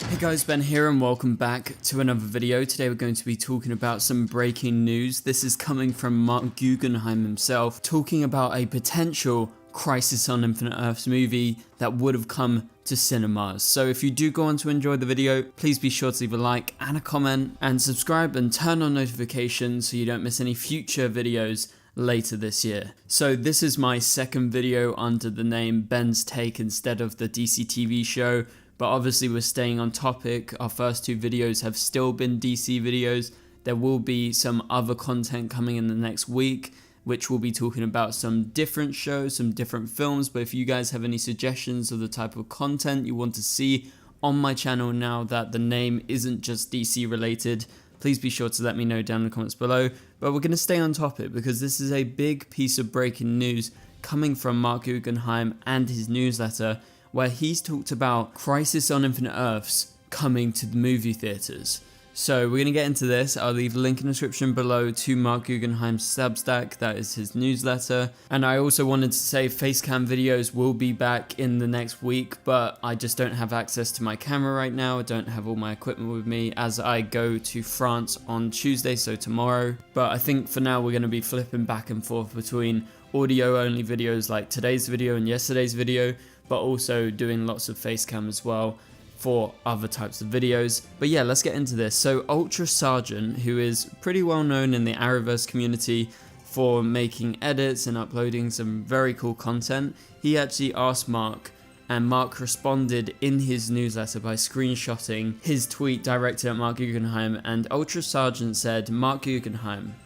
Hey guys, Ben here and welcome back to another video. Today we're going to be talking about some breaking news. This is coming from Marc Guggenheim himself, talking about a potential Crisis on Infinite Earths movie that would have come to cinemas. So if you do go on to enjoy the video, please be sure to leave a like and a comment and subscribe and turn on notifications so you don't miss any future videos later this year. So this is my second video under the name Ben's Take instead of the DCTV show. But obviously we're staying on topic. Our first two videos have still been DC videos. There will be some other content coming in the next week, which will be talking about some different shows, some different films. But if you guys have any suggestions of the type of content you want to see on my channel now that the name isn't just DC related, please be sure to let me know down in the comments below. But we're going to stay on topic because this is a big piece of breaking news coming from Marc Guggenheim and his newsletter, where he's talked about Crisis on Infinite Earths coming to the movie theaters. So we're going to get into this. I'll leave a link in the description below to Marc Guggenheim's Substack, that is his newsletter. And I also wanted to say Facecam videos will be back in the next week, but I just don't have access to my camera right now. I don't have all my equipment with me as I go to France on Tuesday, so tomorrow. But I think for now we're going to be flipping back and forth between audio only videos like today's video and yesterday's video, but also doing lots of Facecam as well for other types of videos. But yeah, let's get into this. So Ultra Sergeant, who is pretty well known in the Arrowverse community for making edits and uploading some very cool content, he actually asked Marc, and Marc responded in his newsletter by screenshotting his tweet directed at Marc Guggenheim, and Ultra Sergeant said, "Marc Guggenheim,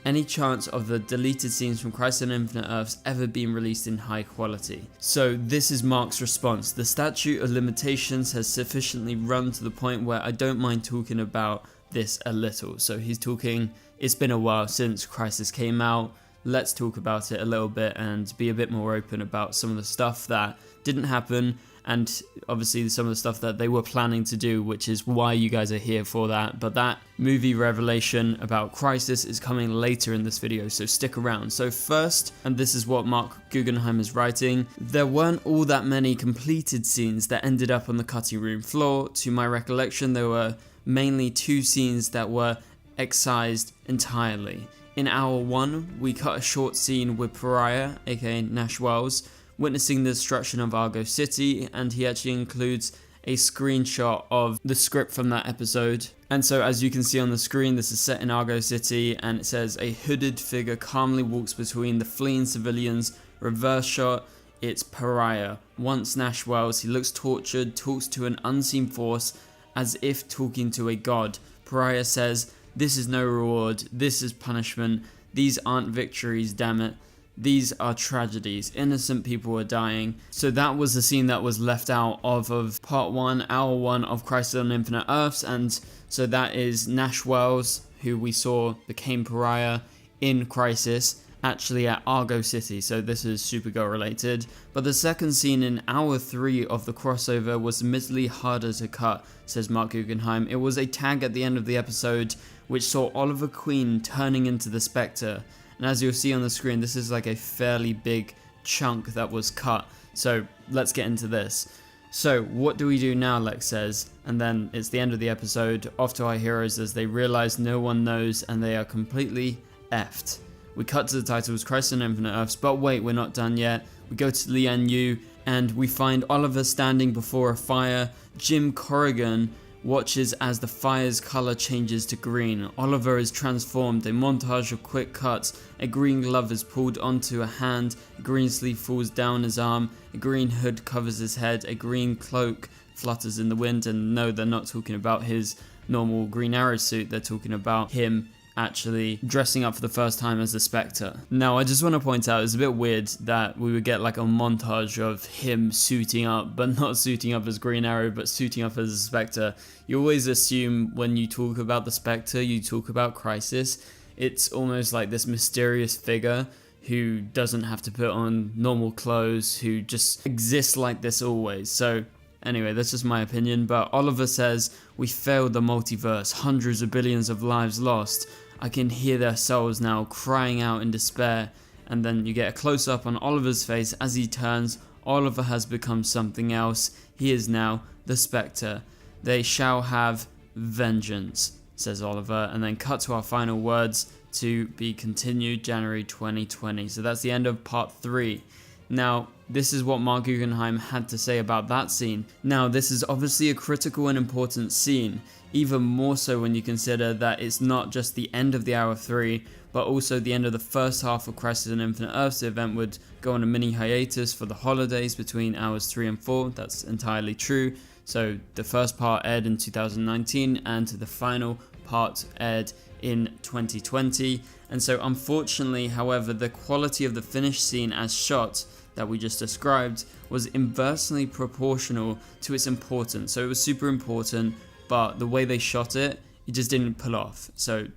any chance of the deleted scenes from Crisis on Infinite Earths ever being released in high quality?" So this is Marc's response. "The statute of limitations has sufficiently run to the point where I don't mind talking about this a little." So he's talking, it's been a while since Crisis came out. Let's talk about it a little bit and be a bit more open about some of the stuff that didn't happen, and obviously some of the stuff that they were planning to do, which is why you guys are here for that. But that movie revelation about Crisis is coming later in this video, so stick around. So first, and this is what Marc Guggenheim is writing, there weren't all that many completed scenes that ended up on the cutting room floor. To my recollection, there were mainly two scenes that were excised entirely. In hour one, we cut a short scene with Pariah, aka Nash Wells, witnessing the destruction of Argo City, and he actually includes a screenshot of the script from that episode. And so as you can see on the screen, this is set in Argo City, and it says a hooded figure calmly walks between the fleeing civilians. Reverse shot, it's Pariah. Once Nash Wells, he looks tortured, talks to an unseen force as if talking to a god. Pariah says, "This is no reward, this is punishment, these aren't victories, damn it. These are tragedies. Innocent people are dying." So that was the scene that was left out of part one, hour one of Crisis on Infinite Earths. And so that is Nash Wells, who we saw became Pariah in Crisis, actually at Argo City. So this is Supergirl related. But the second scene in hour three of the crossover was admittedly harder to cut, says Marc Guggenheim. It was a tag at the end of the episode which saw Oliver Queen turning into the Spectre. And as you'll see on the screen, this is like a fairly big chunk that was cut. So let's get into this. "So what do we do now?" Lex says. And then it's the end of the episode. Off to our heroes as they realize no one knows and they are completely effed. We cut to the titles Crisis on Infinite Earths, but wait, we're not done yet. We go to Lian Yu and we find Oliver standing before a fire. Jim Corrigan watches as the fire's color changes to green. Oliver is transformed. A montage of quick cuts. A green glove is pulled onto a hand. A green sleeve falls down his arm. A green hood covers his head. A green cloak flutters in the wind. And no, they're not talking about his normal Green Arrow suit. They're talking about him actually dressing up for the first time as the Spectre. Now, I just want to point out, it's a bit weird that we would get like a montage of him suiting up, but not suiting up as Green Arrow, but suiting up as a Spectre. You always assume when you talk about the Spectre, you talk about Crisis. It's almost like this mysterious figure who doesn't have to put on normal clothes, who just exists like this always. So anyway, that's just my opinion. But Oliver says, "We failed the multiverse, hundreds of billions of lives lost. I can hear their souls now crying out in despair." And then you get a close-up on Oliver's face as he turns. Oliver has become something else. He is now the Spectre. They shall have vengeance, says Oliver, and then cut to our final words, to be continued January 2020. So that's the end of part 3. Now, this is what Marc Guggenheim had to say about that scene. Now, this is obviously a critical and important scene, even more so when you consider that it's not just the end of the Hour 3, but also the end of the first half of Crisis on Infinite Earths. The event would go on a mini hiatus for the holidays between Hours 3 and 4. That's entirely true. So the first part aired in 2019 and the final part aired in 2020. And so unfortunately, however, the quality of the finished scene as shot that we just described was inversely proportional to its importance. So it was super important, but the way they shot it, it just didn't pull off. So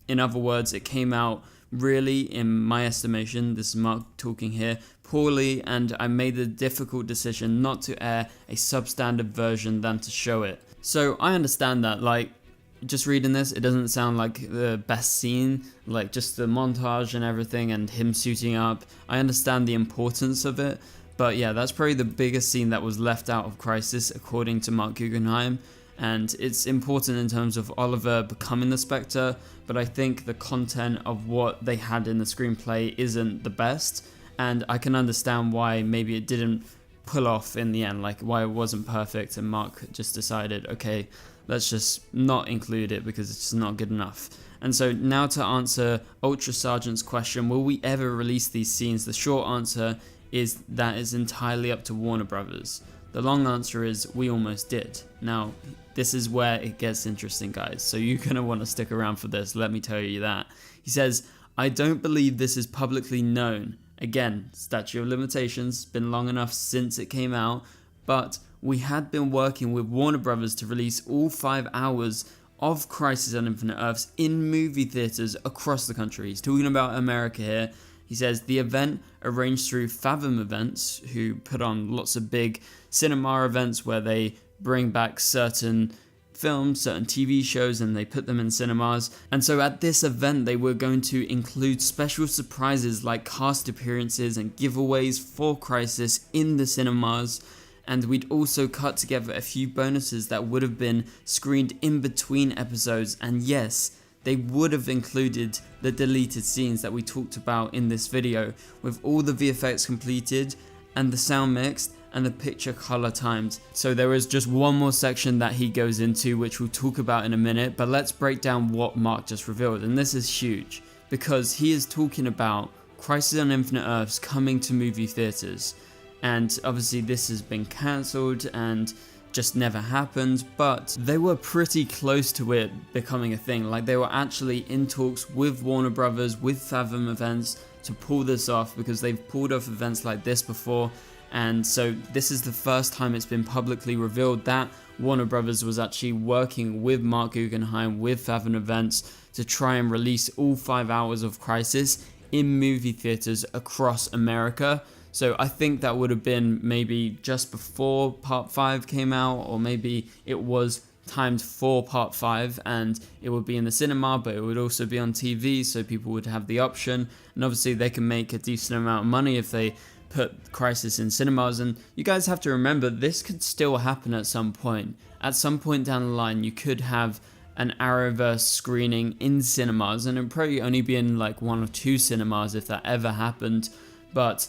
in other words, it came out really, in my estimation, this is Marc talking here, poorly, and I made the difficult decision not to air a substandard version than to show it. So I understand that, like, just reading this, it doesn't sound like the best scene, like just the montage and everything and him suiting up. I understand the importance of it, but yeah, that's probably the biggest scene that was left out of Crisis according to Marc Guggenheim. And it's important in terms of Oliver becoming the Spectre, but I think the content of what they had in the screenplay isn't the best, and I can understand why maybe it didn't pull off in the end, like why it wasn't perfect, and Marc just decided, okay, let's just not include it because it's just not good enough. And so now to answer Ultra Sergeant's question, will we ever release these scenes? The short answer is that it's entirely up to Warner Brothers. The long answer is we almost did. Now, this is where it gets interesting, guys, so you're going to want to stick around for this, let me tell you that. He says, I don't believe this is publicly known. Again, statute of limitations, been long enough since it came out, but we had been working with Warner Brothers to release all 5 hours of Crisis on Infinite Earths in movie theaters across the country. He's talking about America here. He says the event, arranged through Fathom Events, who put on lots of big cinema events where they bring back certain films, certain TV shows, and they put them in cinemas. And so at this event, they were going to include special surprises like cast appearances and giveaways for Crisis in the cinemas. And we'd also cut together a few bonuses that would have been screened in between episodes. And yes, they would have included the deleted scenes that we talked about in this video, with all the VFX completed and the sound mixed and the picture color timed. So there is just one more section that he goes into, which we'll talk about in a minute, but let's break down what Marc just revealed. And this is huge because he is talking about Crisis on Infinite Earths coming to movie theaters. And obviously this has been cancelled and just never happened, but they were pretty close to it becoming a thing. Like, they were actually in talks with Warner Brothers, with Fathom Events to pull this off, because they've pulled off events like this before. And so this is the first time it's been publicly revealed that Warner Brothers was actually working with Marc Guggenheim, with Fathom Events, to try and release all 5 hours of Crisis in movie theaters across America. So I think that would have been maybe just before part 5 came out, or maybe it was timed for part 5 and it would be in the cinema, but it would also be on TV, so people would have the option. And obviously they can make a decent amount of money if they put Crisis in cinemas. And you guys have to remember, this could still happen at some point. At some point down the line, you could have an Arrowverse screening in cinemas, and it would probably only be in like 1 or 2 cinemas if that ever happened. But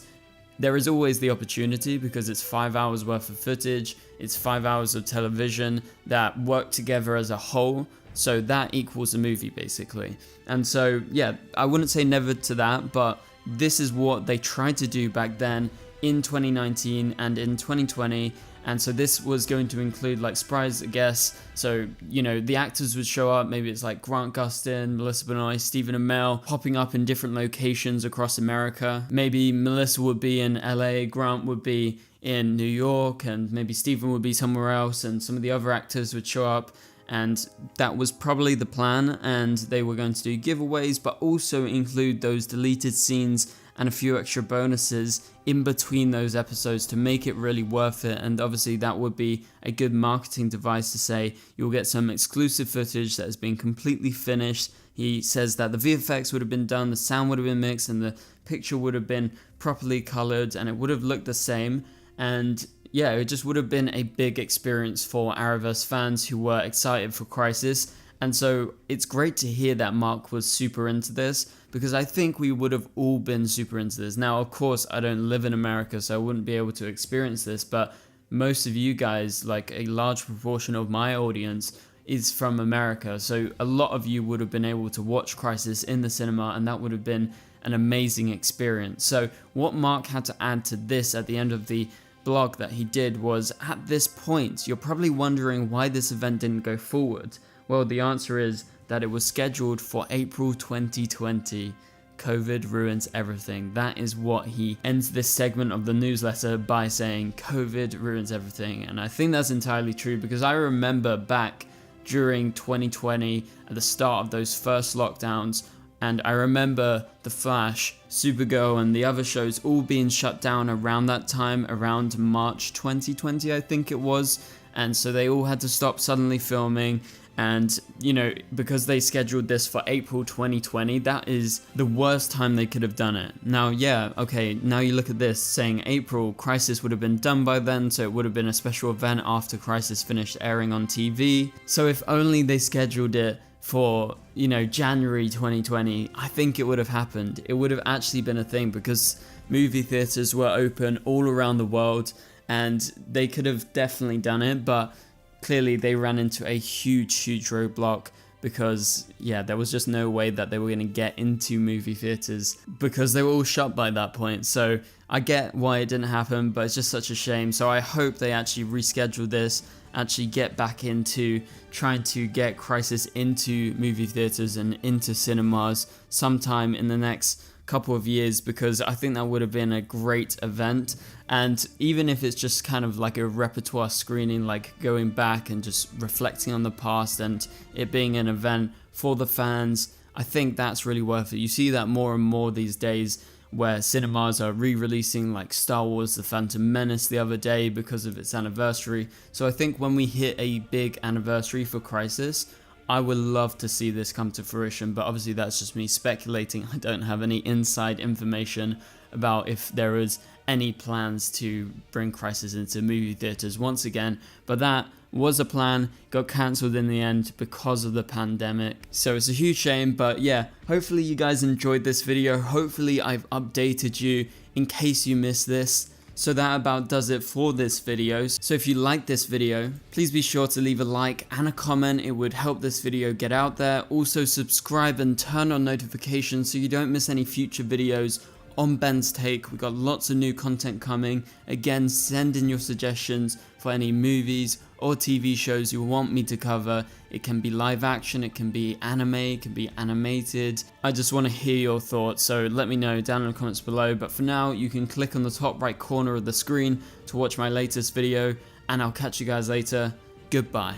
there is always the opportunity, because it's 5 hours worth of footage, it's 5 hours of television that work together as a whole, so that equals a movie basically. And so yeah, I wouldn't say never to that, but this is what they tried to do back then in 2019 and in 2020. And so this was going to include like surprise guests. So, you know, the actors would show up. Maybe it's like Grant Gustin, Melissa Benoist, Stephen Amell popping up in different locations across America. Maybe Melissa would be in LA, Grant would be in New York, and maybe Stephen would be somewhere else, and some of the other actors would show up. And that was probably the plan, and they were going to do giveaways, but also include those deleted scenes and a few extra bonuses in between those episodes to make it really worth it. And obviously that would be a good marketing device to say you'll get some exclusive footage that has been completely finished. He says that the VFX would have been done, the sound would have been mixed, and the picture would have been properly colored, and it would have looked the same. And yeah, it just would have been a big experience for Arrowverse fans who were excited for Crisis. And so it's great to hear that Marc was super into this, because I think we would have all been super into this. Now, of course, I don't live in America, so I wouldn't be able to experience this, but most of you guys, like a large proportion of my audience, is from America. So a lot of you would have been able to watch Crisis in the cinema, and that would have been an amazing experience. So what Marc had to add to this at the end of the blog that he did was, at this point, you're probably wondering why this event didn't go forward. Well, the answer is that it was scheduled for April 2020. COVID ruins everything. That is what he ends this segment of the newsletter by saying, COVID ruins everything. And I think that's entirely true, because I remember back during 2020 at the start of those first lockdowns, and I remember The Flash, Supergirl, and the other shows all being shut down around that time, around March 2020 I think it was, and so they all had to stop suddenly filming. And, you know, because they scheduled this for April 2020, that is the worst time they could have done it. Now, yeah, okay, now you look at this, saying April, Crisis would have been done by then, so it would have been a special event after Crisis finished airing on TV. So if only they scheduled it for, you know, January 2020, I think it would have happened. It would have actually been a thing, because movie theaters were open all around the world, and they could have definitely done it, but clearly they ran into a huge roadblock, because yeah, there was just no way that they were going to get into movie theaters, because they were all shut by that point. So I get why it didn't happen, but it's just such a shame. So I hope they actually reschedule this, actually get back into trying to get Crisis into movie theaters and into cinemas sometime in the next couple of years, because I think that would have been a great event. And even if it's just kind of like a repertoire screening, like going back and just reflecting on the past and it being an event for the fans, I think that's really worth it. You see that more and more these days, where cinemas are re-releasing like Star Wars The Phantom Menace the other day because of its anniversary. So I think when we hit a big anniversary for Crisis, I would love to see this come to fruition, but obviously that's just me speculating. I don't have any inside information about if there is any plans to bring Crisis into movie theaters once again, but that was a plan, got cancelled in the end because of the pandemic. So it's a huge shame, but yeah, hopefully you guys enjoyed this video. Hopefully I've updated you in case you missed this. So that about does it for this video. So if you like this video, please be sure to leave a like and a comment. It would help this video get out there. Also subscribe and turn on notifications so you don't miss any future videos on Ben's Take. We've got lots of new content coming. Again, send in your suggestions for any movies or TV shows you want me to cover. It can be live action, it can be anime, it can be animated. I just want to hear your thoughts, so let me know down in the comments below. But for now, you can click on the top right corner of the screen to watch my latest video, and I'll catch you guys later. Goodbye.